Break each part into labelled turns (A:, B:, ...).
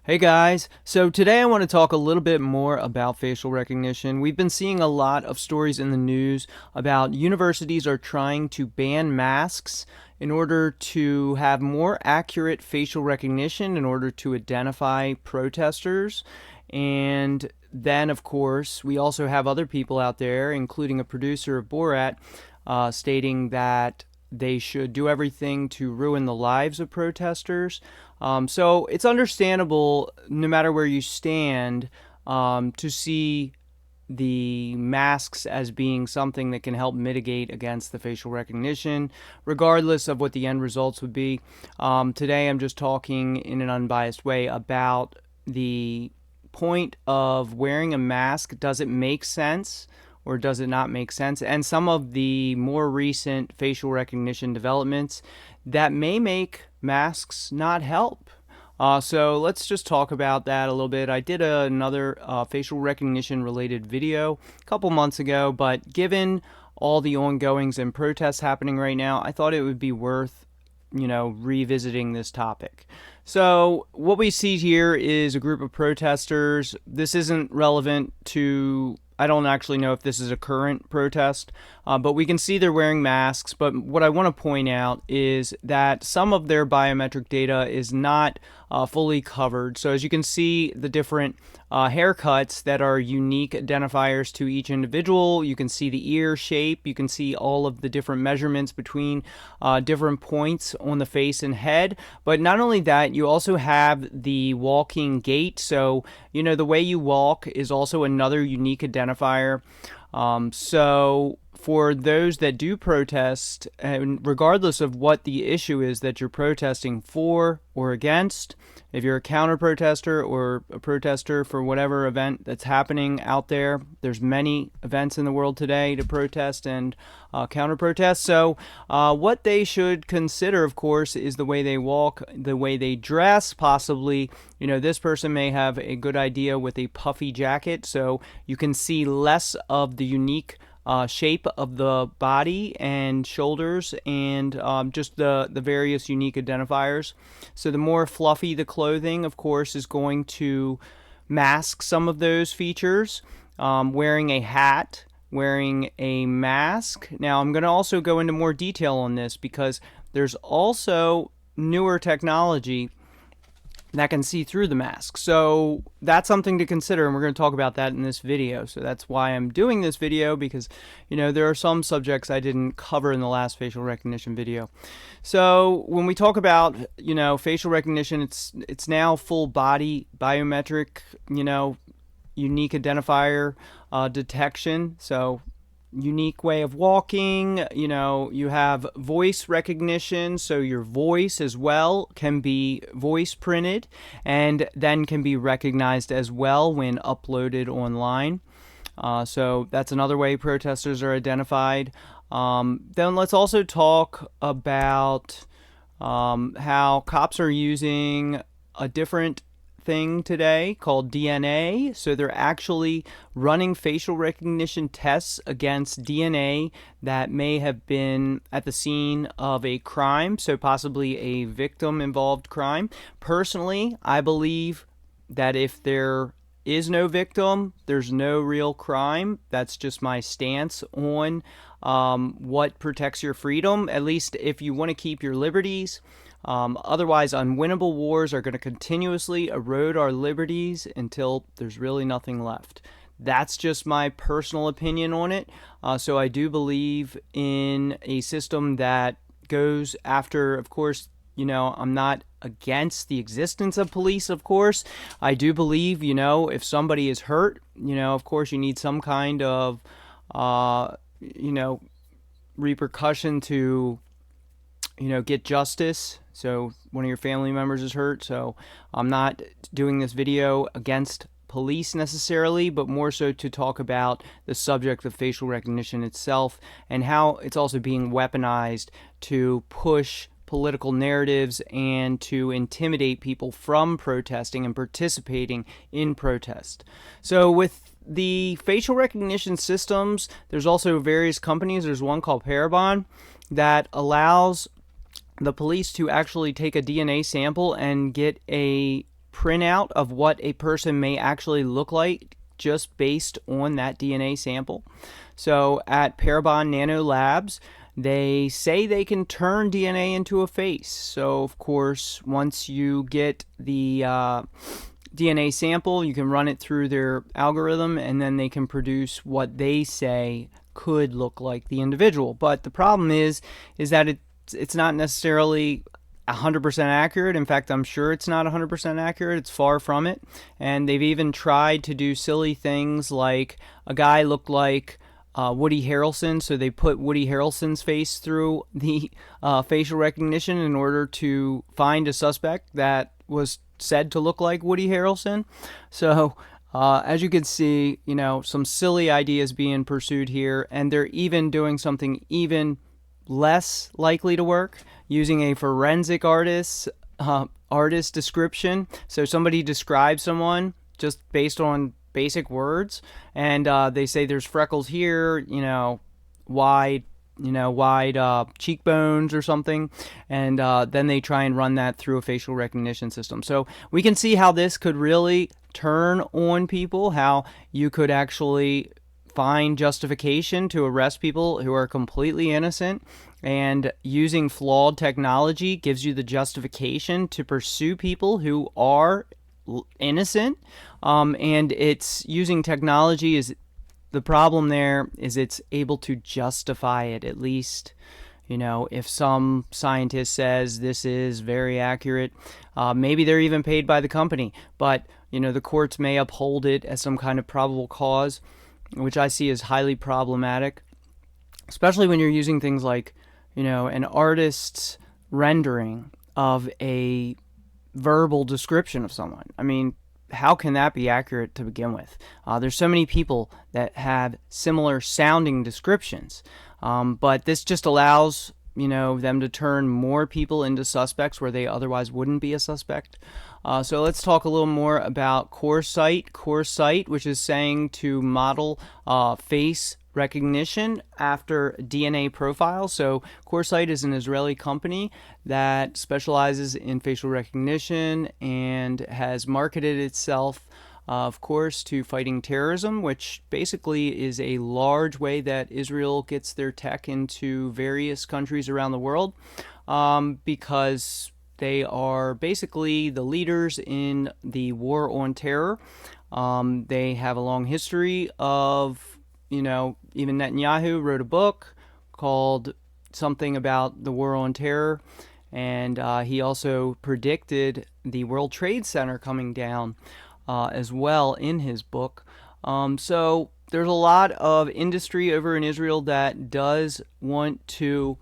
A: Hey guys, so today I want to talk a little bit more about facial recognition. We've been seeing a lot of stories in the news about universities are trying to ban masks in order to have more accurate facial recognition in order to identify protesters. And then, of course, we also have other people out there, including a producer of Borat, stating that they should do everything to ruin the lives of protesters. So it's understandable, no matter where you stand, to see the masks as being something that can help mitigate against the facial recognition, regardless of what the end results would be. Today I'm just talking in an unbiased way about the point of wearing a mask. Does it make sense? Or does it not make sense? And some of the more recent facial recognition developments that may make masks not help. So let's just talk about that a little bit. I did another facial recognition related video a couple months ago, but given all the ongoings and protests happening right now, I thought it would be worth revisiting this topic. So what we see here is a group of protesters. This isn't relevant to, I don't actually know if this is a current protest, but we can see they're wearing masks. But what I want to point out is that some of their biometric data is not fully covered. So as you can see, the different haircuts that are unique identifiers to each individual. You can see the ear shape. You can see all of the different measurements between different points on the face and head. But not only that, you also have the walking gait. So, the way you walk is also another unique identifier. So for those that do protest, and regardless of what the issue is that you're protesting for or against, if you're a counter-protester or a protester for whatever event that's happening out there, there's many events in the world today to protest and counter-protest. So what they should consider, of course, is the way they walk, the way they dress. Possibly, this person may have a good idea with a puffy jacket, so you can see less of the unique shape of the body and shoulders and just the various unique identifiers. So the more fluffy the clothing, of course, is going to mask some of those features. Wearing a hat, wearing a mask. Now I'm going to also go into more detail on this because there's also newer technology that can see through the mask. So that's something to consider, and we're going to talk about that in this video. So that's why I'm doing this video, because there are some subjects I didn't cover in the last facial recognition video. So when we talk about facial recognition, it's now full body biometric unique identifier detection. So unique way of walking, you have voice recognition, so your voice as well can be voice printed and then can be recognized as well when uploaded online. So that's another way protesters are identified. Then let's also talk about how cops are using a different thing today called DNA. So they're actually running facial recognition tests against DNA that may have been at the scene of a crime, so possibly a victim involved crime. Personally, I believe that if there is no victim, there's no real crime. That's just my stance on what protects your freedom, at least if you want to keep your liberties. Otherwise, unwinnable wars are going to continuously erode our liberties until there's really nothing left. That's just my personal opinion on it. So I do believe in a system that goes after, of course, I'm not against the existence of police, of course. I do believe, if somebody is hurt, of course you need some kind of, repercussion to, get justice. So one of your family members is hurt. So I'm not doing this video against police necessarily, but more so to talk about the subject of facial recognition itself and how it's also being weaponized to push political narratives and to intimidate people from protesting and participating in protest. So with the facial recognition systems, there's also various companies. There's one called Parabon that allows the police to actually take a DNA sample and get a printout of what a person may actually look like just based on that DNA sample. So at Parabon Nano Labs, they say they can turn DNA into a face. So of course, once you get the DNA sample, you can run it through their algorithm, and then they can produce what they say could look like the individual. But the problem is that it's not necessarily 100% accurate. In fact, I'm sure it's not 100% accurate. It's far from it. And they've even tried to do silly things like a guy looked like Woody Harrelson, so they put Woody Harrelson's face through the facial recognition in order to find a suspect that was said to look like Woody Harrelson. So as you can see, some silly ideas being pursued here, and they're even doing something even less likely to work, using a forensic artist description. So somebody describes someone just based on basic words, and they say there's freckles here, wide cheekbones or something, and then they try and run that through a facial recognition system. So we can see how this could really turn on people, how you could actually find justification to arrest people who are completely innocent, and using flawed technology gives you the justification to pursue people who are innocent. And it's using technology is the problem there is it's able to justify it, at least. If some scientist says this is very accurate, maybe they're even paid by the company, but the courts may uphold it as some kind of probable cause, which I see as highly problematic, especially when you're using things like an artist's rendering of a verbal description of someone. I mean, how can that be accurate to begin with? There's so many people that have similar sounding descriptions, but this just allows them to turn more people into suspects where they otherwise wouldn't be a suspect. So let's talk a little more about Corsight. Corsight, which is saying to model face recognition after DNA profiles. So Corsight is an Israeli company that specializes in facial recognition and has marketed itself, of course, to fighting terrorism, which basically is a large way that Israel gets their tech into various countries around the world, because they are basically the leaders in the war on terror. They have a long history of, even Netanyahu wrote a book called something about the war on terror, and he also predicted the World Trade Center coming down as well in his book. So there's a lot of industry over in Israel that does want to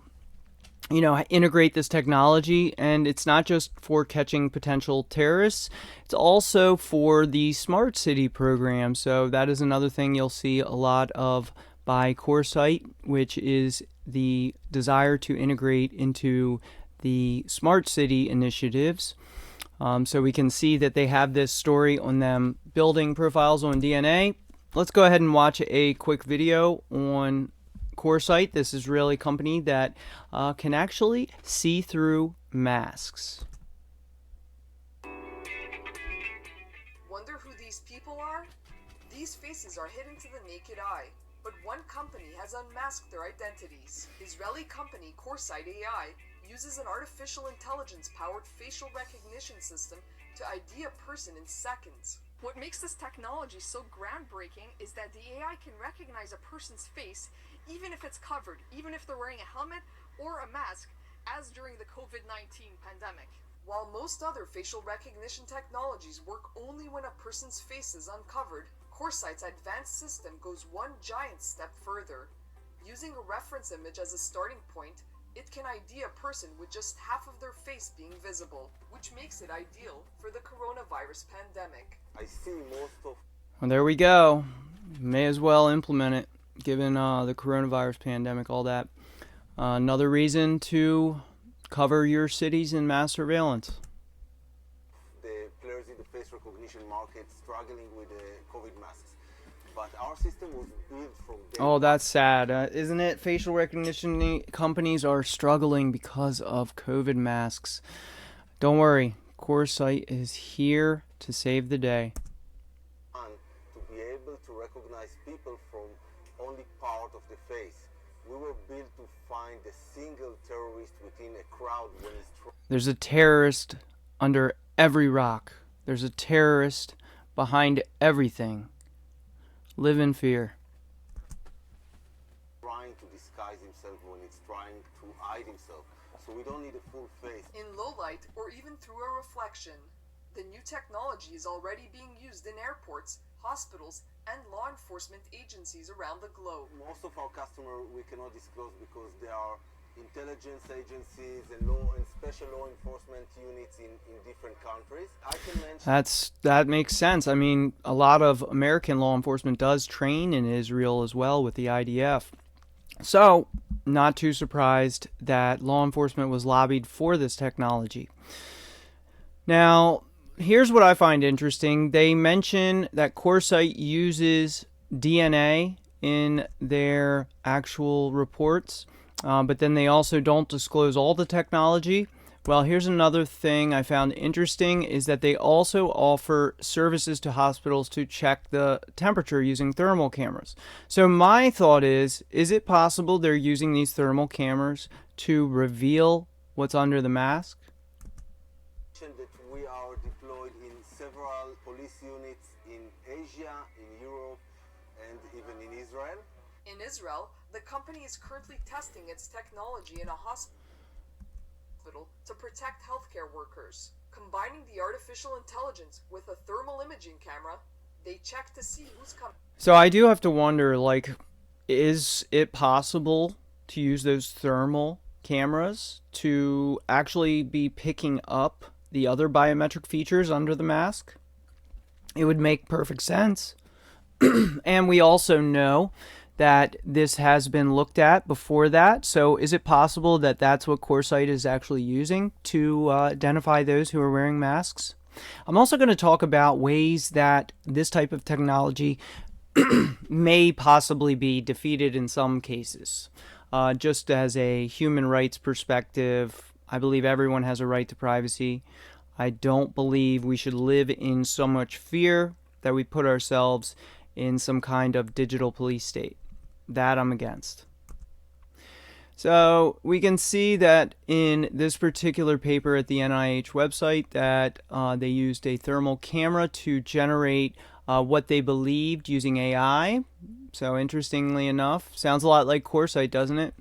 A: integrate this technology, and it's not just for catching potential terrorists, it's also for the smart city program. So that is another thing you'll see a lot of by Corsight, which is the desire to integrate into the smart city initiatives. So we can see that they have this story on them building profiles on DNA. Let's go ahead and watch a quick video on Corsight, this Israeli company that can actually see through masks.
B: Wonder who these people are? These faces are hidden to the naked eye, but one company has unmasked their identities. Israeli company Corsight AI uses an artificial intelligence-powered facial recognition system to ID a person in seconds. What makes this technology so groundbreaking is that the AI can recognize a person's face even if it's covered, even if they're wearing a helmet or a mask, as during the COVID-19 pandemic. While most other facial recognition technologies work only when a person's face is uncovered, Corsight's advanced system goes one giant step further. Using a reference image as a starting point, it can ID a person with just half of their face being visible, which makes it ideal for the coronavirus pandemic.
C: I see most of...
A: Well, there we go. May as well implement it, given the coronavirus pandemic, all that. Another reason to cover your cities in mass surveillance.
C: The players in the face recognition market struggling with the COVID masks. But our system was built from...
A: Oh, that's sad, isn't it? Facial recognition companies are struggling because of COVID masks. Don't worry. Corsight is here to save the day.
C: To be able to recognize people from only part of the face. We were built to find a single terrorist within a crowd when it's
A: There's a terrorist under every rock. There's a terrorist behind everything. Live in fear.
C: trying to disguise himself, when it's trying to hide himself. So we don't need a full face.
B: In low light or even through a reflection. The new technology is already being used in airports, hospitals, and law enforcement agencies around the globe.
C: Most of our customers we cannot disclose because they are intelligence agencies and law and special law enforcement units in different countries. I can mention
A: That makes sense. I mean, a lot of American law enforcement does train in Israel as well with the IDF. So, not too surprised that law enforcement was lobbied for this technology. Now, here's what I find interesting. They mention that Corsight uses DNA in their actual reports, but then they also don't disclose all the technology. Well, here's another thing I found interesting is that they also offer services to hospitals to check the temperature using thermal cameras. So my thought is it possible they're using these thermal cameras to reveal what's under the mask?
C: that we are deployed in several police units in Asia, in Europe, and even in Israel.
B: In Israel, the company is currently testing its technology in a hospital to protect healthcare workers. Combining the artificial intelligence with a thermal imaging camera, they check to see who's coming.
A: So I do have to wonder, like, is it possible to use those thermal cameras to actually be picking up the other biometric features under the mask? It would make perfect sense. And we also know that this has been looked at before that. So is it possible that that's what Corsight is actually using to identify those who are wearing masks? I'm also going to talk about ways that this type of technology may possibly be defeated in some cases. Just as a human rights perspective, I believe everyone has a right to privacy. I don't believe we should live in so much fear that we put ourselves in some kind of digital police state. That I'm against. So we can see that in this particular paper at the NIH website that they used a thermal camera to generate what they believed using AI. So interestingly enough, sounds a lot like Corsight, doesn't it?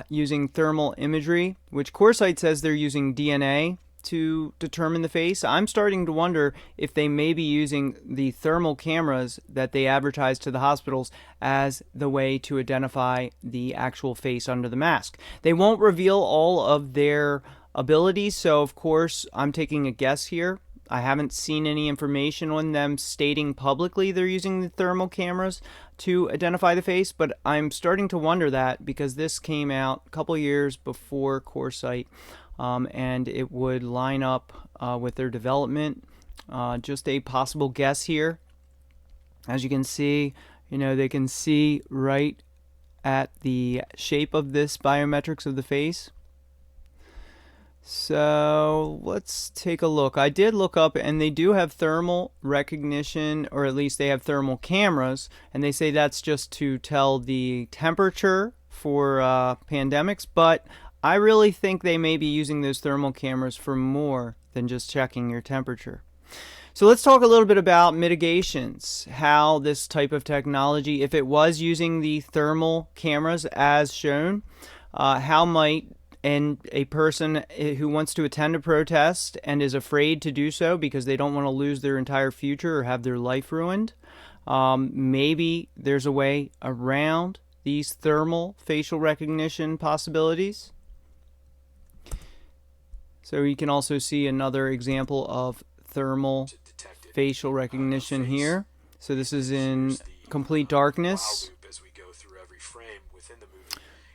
A: Using thermal imagery, which Corsight says they're using DNA to determine the face. I'm starting to wonder if they may be using the thermal cameras that they advertise to the hospitals as the way to identify the actual face under the mask. They won't reveal all of their abilities, so of course I'm taking a guess here. I haven't seen any information on them stating publicly they're using the thermal cameras to identify the face, but I'm starting to wonder that because this came out a couple years before Corsight. And it would line up with their development. Just a possible guess here. As you can see, they can see right at the shape of this biometrics of the face. So let's take a look. I did look up, and they do have thermal recognition, or at least they have thermal cameras, and they say that's just to tell the temperature for pandemics, but I really think they may be using those thermal cameras for more than just checking your temperature. So let's talk a little bit about mitigations, how this type of technology, if it was using the thermal cameras as shown, how might a person who wants to attend a protest and is afraid to do so because they don't want to lose their entire future or have their life ruined, maybe there's a way around these thermal facial recognition possibilities. So you can also see another example of thermal facial recognition here. So this is in complete darkness.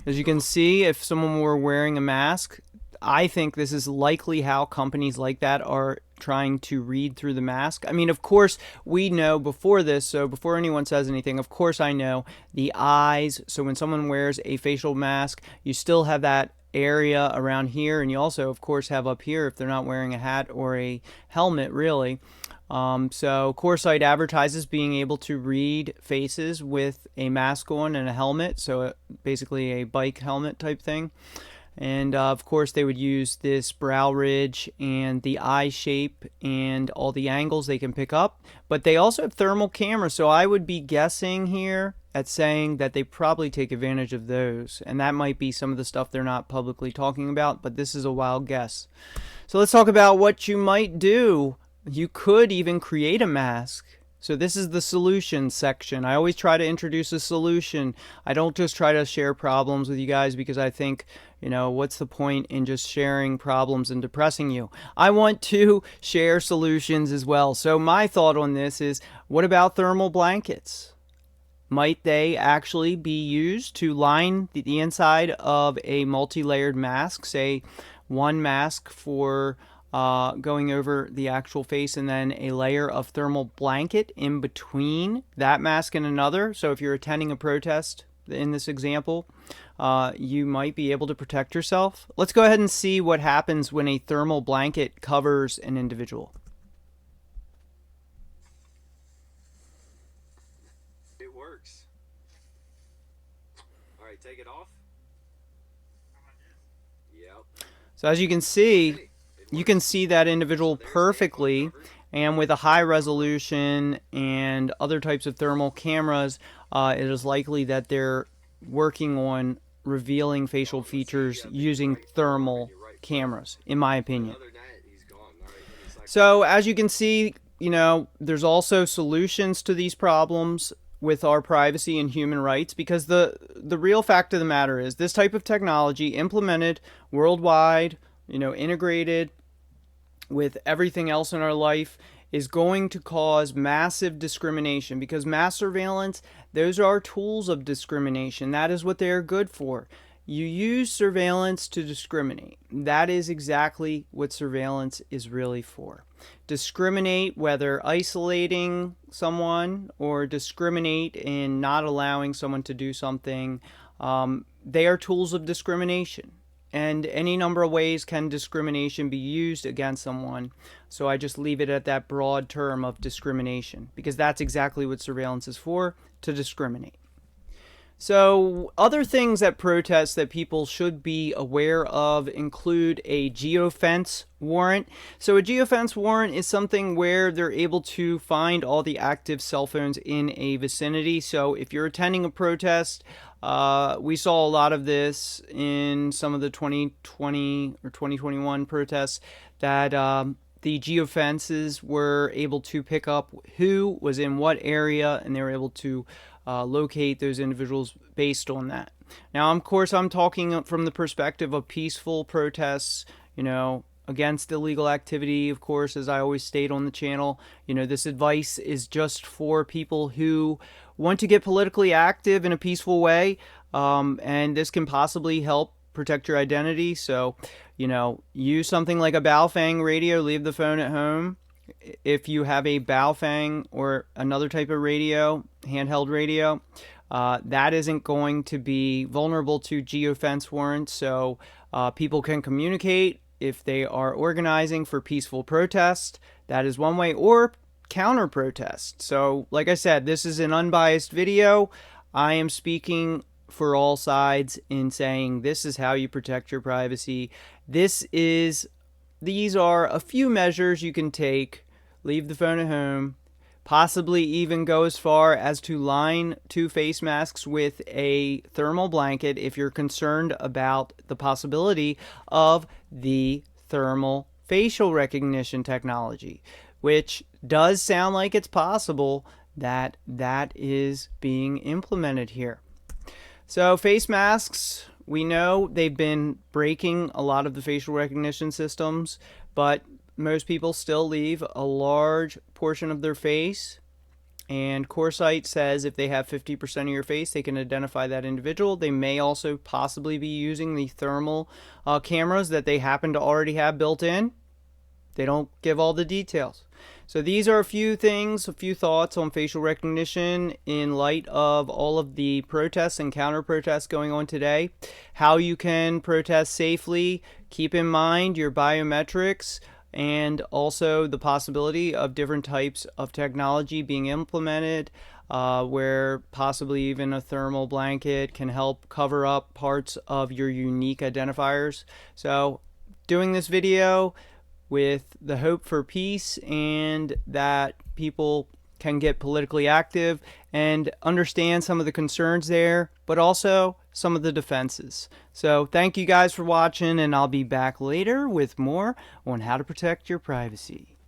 A: As you can see, if someone were wearing a mask, I think this is likely how companies like that are trying to read through the mask. I mean, of course, we know before this, so before anyone says anything, of course I know the eyes. So when someone wears a facial mask, you still have that area around here, and you also of course have up here if they're not wearing a hat or a helmet really. So Corsight advertises being able to read faces with a mask on and a helmet, so basically a bike helmet type thing. And of course they would use this brow ridge and the eye shape and all the angles they can pick up. But they also have thermal cameras, so I would be guessing here at saying that they probably take advantage of those. And that might be some of the stuff they're not publicly talking about, but this is a wild guess. So let's talk about what you might do. You could even create a mask. So this is the solution section. I always try to introduce a solution. I don't just try to share problems with you guys because I think, what's the point in just sharing problems and depressing you? I want to share solutions as well. So my thought on this is, what about thermal blankets? Might they actually be used to line the inside of a multi-layered mask, say one mask for going over the actual face and then a layer of thermal blanket in between that mask and another? So if you're attending a protest in this example, you might be able to protect yourself. Let's go ahead and see what happens when a thermal blanket covers an individual.
D: It works. All right, take it off. Yep.
A: So as you can see, you can see that individual perfectly, and with a high resolution and other types of thermal cameras, it is likely that they're working on revealing facial features using thermal cameras, in my opinion. So as you can see, there's also solutions to these problems with our privacy and human rights, because the real fact of the matter is this type of technology implemented worldwide, integrated with everything else in our life, is going to cause massive discrimination, because mass surveillance, those are tools of discrimination. That is what they are good for. You use surveillance to discriminate. That is exactly what surveillance is really for. Discriminate, whether isolating someone or discriminate in not allowing someone to do something. They are tools of discrimination. And any number of ways can discrimination be used against someone. So I just leave it at that broad term of discrimination, because that's exactly what surveillance is for, to discriminate. So other things at protests that people should be aware of include a geofence warrant. So a geofence warrant is something where they're able to find all the active cell phones in a vicinity. So if you're attending a protest, we saw a lot of this in some of the 2020 or 2021 protests, that the geofences were able to pick up who was in what area, and they were able to locate those individuals based on that. Now, of course, I'm talking from the perspective of peaceful protests, against illegal activity. Of course, as I always state on the channel, this advice is just for people who want to get politically active in a peaceful way, and this can possibly help protect your identity. So, use something like a Baofeng radio, leave the phone at home. If you have a Baofeng or another type of radio, handheld radio, that isn't going to be vulnerable to geofence warrants, so people can communicate if they are organizing for peaceful protest. That is one way, or counter protest. So like I said, this is an unbiased video. I am speaking for all sides in saying this is how you protect your privacy. These are a few measures you can take. Leave the phone at home. Possibly even go as far as to line two face masks with a thermal blanket if you're concerned about the possibility of the thermal facial recognition technology, which does sound like it's possible that that is being implemented here. So face masks, we know they've been breaking a lot of the facial recognition systems, but most people still leave a large portion of their face. And Corsight says if they have 50% of your face, they can identify that individual. They may also possibly be using the thermal cameras that they happen to already have built in. They don't give all the details. So these are a few things, a few thoughts on facial recognition in light of all of the protests and counter protests going on today. How you can protest safely, keep in mind your biometrics, and also the possibility of different types of technology being implemented, where possibly even a thermal blanket can help cover up parts of your unique identifiers. So doing this video with the hope for peace and that people can get politically active and understand some of the concerns there, but also some of the defenses. So thank you guys for watching, and I'll be back later with more on how to protect your privacy.